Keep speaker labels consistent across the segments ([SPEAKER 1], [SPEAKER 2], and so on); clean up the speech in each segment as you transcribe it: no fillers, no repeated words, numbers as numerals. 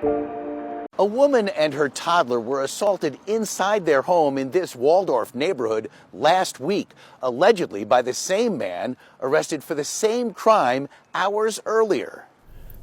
[SPEAKER 1] A woman and her toddler were assaulted inside their home in this Waldorf neighborhood last week, allegedly by the same man arrested for the same crime hours earlier.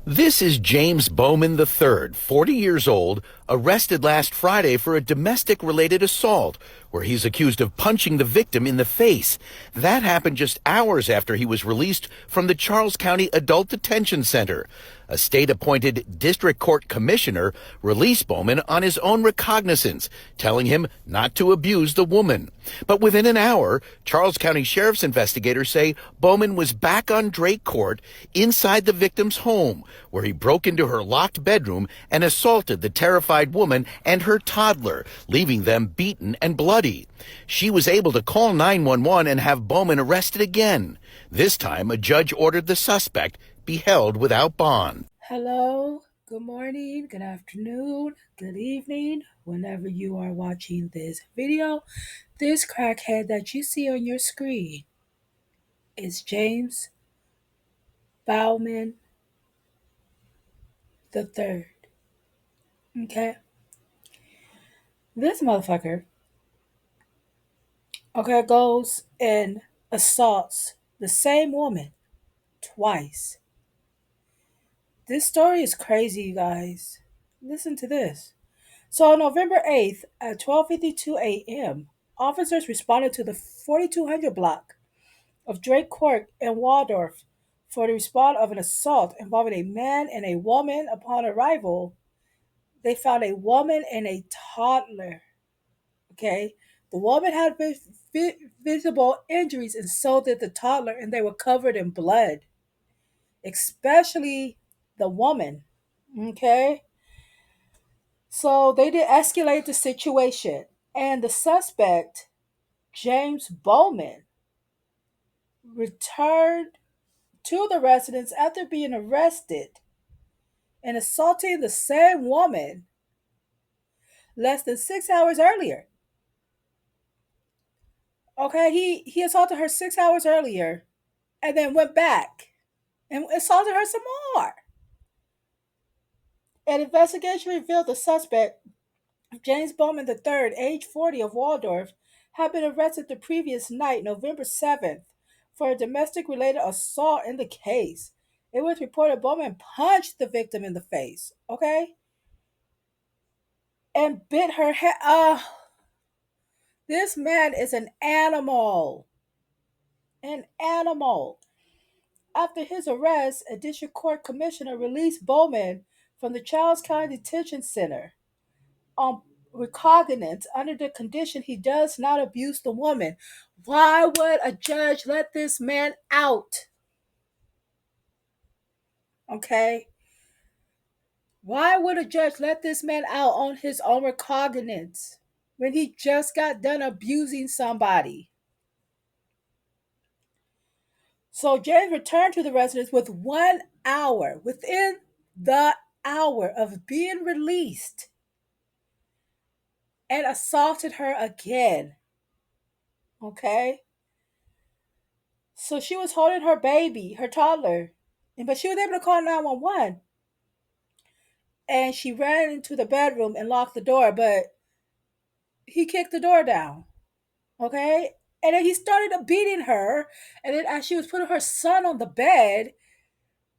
[SPEAKER 1] This is James Bowman III, 40 years old, arrested last Friday for a domestic-related assault, where he's accused of punching the victim in the face. That happened just hours after he was released from the Charles County Adult Detention Center. A state-appointed district court commissioner released Bowman on his own recognizance, telling him not to abuse the woman. But within an hour, Charles County Sheriff's investigators say Bowman was back on Drake Court inside the victim's home, where he broke into her locked bedroom and assaulted the terrified woman and her toddler, leaving them beaten and bloody. She was able to call 911 and have Bowman arrested again. This time, a judge ordered the suspect be held without bond.
[SPEAKER 2] Hello, good morning, good afternoon, good evening, whenever you are watching this video. This crackhead that you see on your screen is James Bowman the Third. Okay? This motherfucker, goes and assaults the same woman twice. This story is crazy, you guys. Listen to this. So on November 8th at 12:52 a.m., officers responded to the 4200 block of Drake Court in Waldorf for the response of an assault involving a man and a woman. Upon arrival, they found a woman and a toddler. Okay? The woman had visible injuries and so did the toddler, and they were covered in blood, especially the woman. Okay? So they did escalate the situation, and the suspect, James Bowman, returned to the residence after being arrested and assaulting the same woman less than 6 hours earlier. Okay, he assaulted her 6 hours earlier and then went back and assaulted her some more. An investigation revealed the suspect, James Bowman III, age 40, of Waldorf, had been arrested the previous night, November 7th, for a domestic related assault in the case. It was reported Bowman punched the victim in the face, and bit her head. This man is an animal. An animal. After his arrest, a district court commissioner released Bowman from the Charles County Detention Center on recognizance under the condition he does not abuse the woman. Why would a judge let this man out? Okay? Why would a judge let this man out on his own recognizance when he just got done abusing somebody? So James returned to the residence with 1 hour, within the hour of being released, and assaulted her again. Okay? So she was holding her baby, her toddler, but she was able to call 911. And she ran into the bedroom and locked the door, but he kicked the door down. Okay? And then he started beating her. And then as she was putting her son on the bed,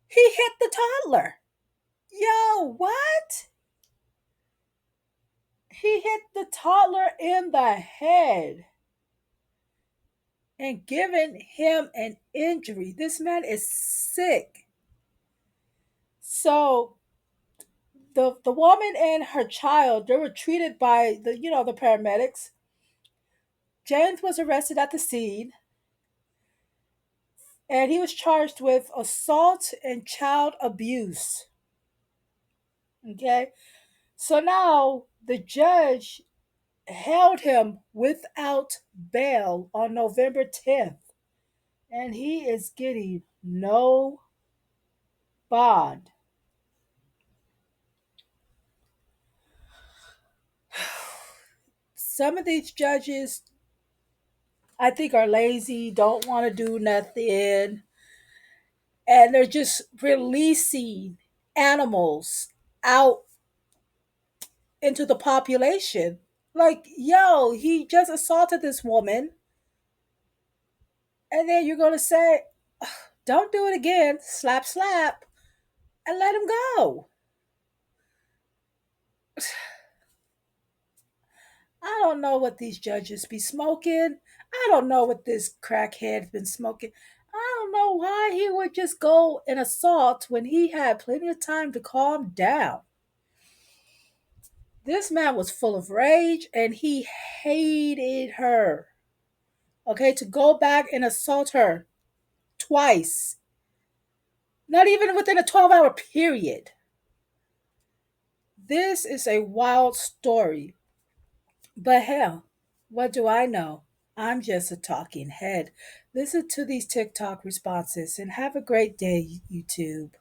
[SPEAKER 2] he hit the toddler. Yo, what? He hit the toddler in the head and given him an injury. This man is sick. So the woman and her child, they were treated by the paramedics. James was arrested at the scene, and he was charged with assault and child abuse. Okay? So now the judge held him without bail on November 10th, and he is getting no bond. Some of these judges, I think, are lazy, don't want to do nothing, and they're just releasing animals out into the population. Like, yo, he just assaulted this woman, and then you're going to say, don't do it again, slap, slap, and let him go. I don't know what these judges be smoking. I don't know what this crackhead's been smoking. I don't know why he would just go and assault when he had plenty of time to calm down. This man was full of rage and he hated her. Okay, to go back and assault her twice, not even within a 12-hour period. This is a wild story. But hell, what do I know? I'm just a talking head. Listen to these TikTok responses and have a great day, YouTube.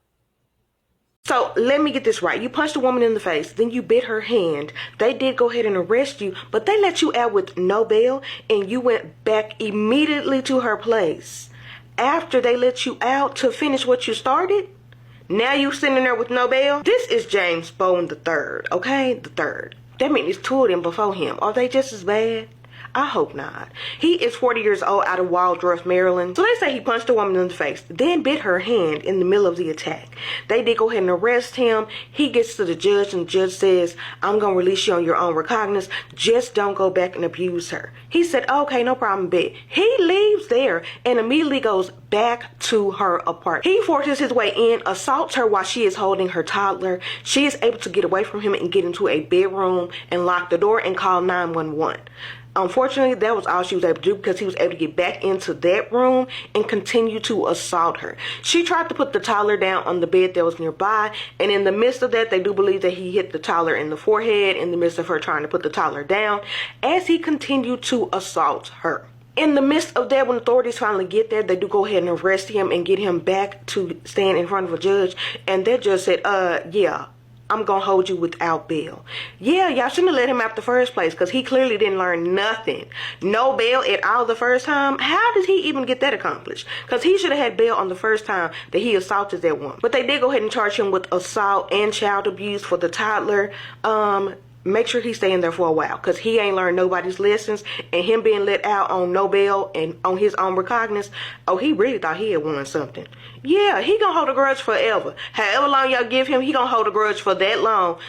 [SPEAKER 3] So let me get this right. You punched a woman in the face, then you bit her hand. They did go ahead and arrest you, but they let you out with no bail, and you went back immediately to her place after they let you out to finish what you started. Now you sitting there with no bail. This is James Bowman the third, okay? The third. That means it's two of them before him. Are they just as bad? I hope not. He is 40 years old, out of Waldorf, Maryland. So they say he punched a woman in the face, then bit her hand in the middle of the attack. They did go ahead and arrest him. He gets to the judge, and the judge says, I'm going to release you on your own recognizance. Just don't go back and abuse her. He said, okay, no problem, bet. He leaves there and immediately goes back to her apartment. He forces his way in, assaults her while she is holding her toddler. She is able to get away from him and get into a bedroom and lock the door and call 911. Unfortunately, that was all she was able to do because he was able to get back into that room and continue to assault her. She tried to put the toddler down on the bed that was nearby, and in the midst of that, they do believe that he hit the toddler in the forehead in the midst of her trying to put the toddler down as he continued to assault her. In the midst of that, when authorities finally get there, they do go ahead and arrest him and get him back to stand in front of a judge, and that judge said, yeah, I'm going to hold you without bail. Yeah, y'all shouldn't have let him out the first place because he clearly didn't learn nothing. No bail at all the first time. How did he even get that accomplished? Because he should have had bail on the first time that he assaulted that woman. But they did go ahead and charge him with assault and child abuse for the toddler. Make sure he stay in there for a while because he ain't learned nobody's lessons, and him being let out on no bail and on his own recognizance, oh, he really thought he had won something. Yeah, he gonna hold a grudge forever. However long y'all give him, he gonna hold a grudge for that long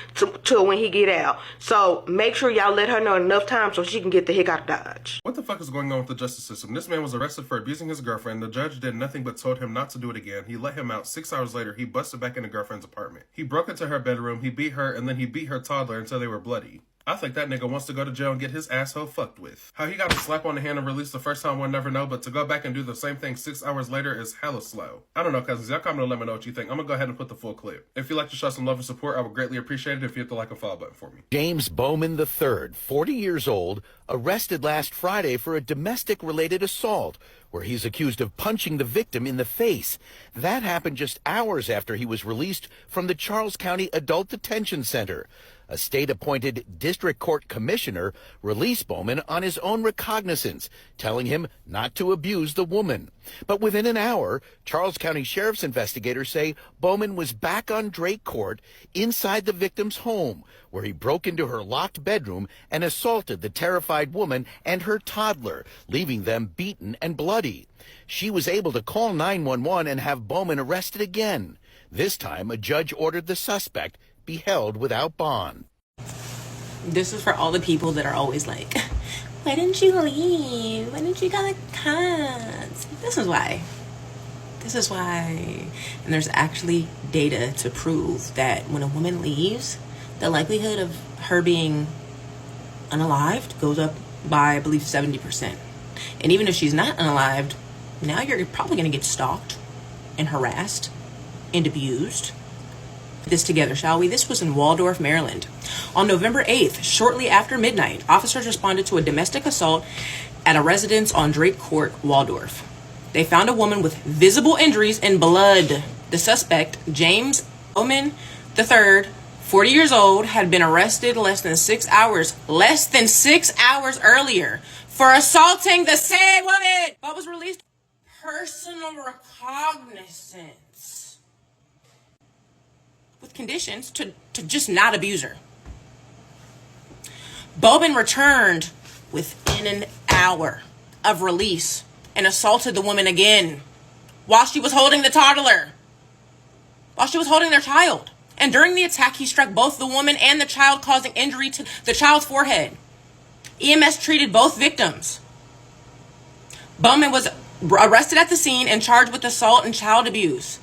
[SPEAKER 3] till when he get out. So make sure y'all let her know enough time so she can get the heck out of Dodge.
[SPEAKER 4] What the fuck is going on with the justice system? This man was arrested for abusing his girlfriend. The judge did nothing but told him not to do it again. He let him out. 6 hours later, he busted back in the girlfriend's apartment. He broke into her bedroom, he beat her, and then he beat her toddler until they were bloody. I think that nigga wants to go to jail and get his asshole fucked with. How he got a slap on the hand and released the first time, we'll never know, but to go back and do the same thing 6 hours later is hella slow. I don't know, cousins. Y'all comment and let me know what you think. I'm gonna go ahead and put the full clip. If you'd like to show some love and support, I would greatly appreciate it if you hit the like and follow button for me.
[SPEAKER 1] James Bowman III, 40 years old, arrested last Friday for a domestic-related assault, where he's accused of punching the victim in the face. That happened just hours after he was released from the Charles County Adult Detention Center. A state-appointed district court commissioner released Bowman on his own recognizance, telling him not to abuse the woman. But within an hour, Charles County Sheriff's investigators say Bowman was back on Drake Court inside the victim's home, where he broke into her locked bedroom and assaulted the terrified woman and her toddler, leaving them beaten and bloody. She was able to call 911 and have Bowman arrested again. This time, a judge ordered the suspect be held without bond.
[SPEAKER 5] This is for all the people that are always like, why didn't you leave? Why didn't you go to cuts? This is why. This is why. And there's actually data to prove that when a woman leaves, the likelihood of her being unalived goes up by, I believe, 70%. And even if she's not unalived, now you're probably going to get stalked and harassed and abused. This together, shall we? This was in Waldorf, Maryland. On November 8th, shortly after midnight, officers responded to a domestic assault at a residence on Drake Court, Waldorf. They found a woman with visible injuries and blood. The suspect, James Bowman III, 40 years old, had been arrested less than 6 hours earlier for assaulting the same woman, but was released personal recognizance with conditions to just not abuse her. Bowman returned within an hour of release and assaulted the woman again while she was holding the toddler, while she was holding their child. And during the attack, he struck both the woman and the child, causing injury to the child's forehead. EMS treated both victims. Bowman was arrested at the scene and charged with assault and child abuse.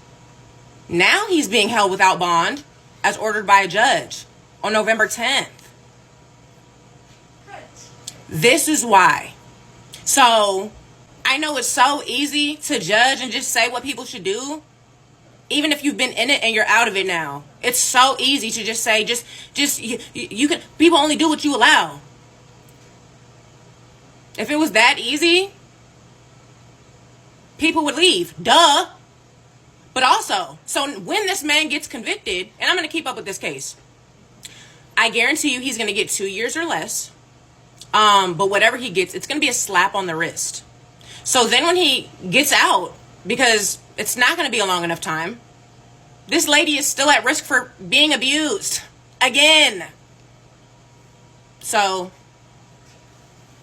[SPEAKER 5] Now he's being held without bond, as ordered by a judge, on November 10th. This is why. So, I know it's so easy to judge and just say what people should do, even if you've been in it and you're out of it now. It's so easy to just say, you can, people only do what you allow. If it was that easy, people would leave. Duh. But also, so when this man gets convicted, and I'm going to keep up with this case, I guarantee you he's going to get 2 years or less. But whatever he gets, it's going to be a slap on the wrist. So then when he gets out, because it's not going to be a long enough time, this lady is still at risk for being abused again. So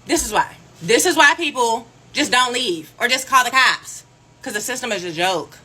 [SPEAKER 5] this is why. This is why people just don't leave or just call the cops, because the system is a joke.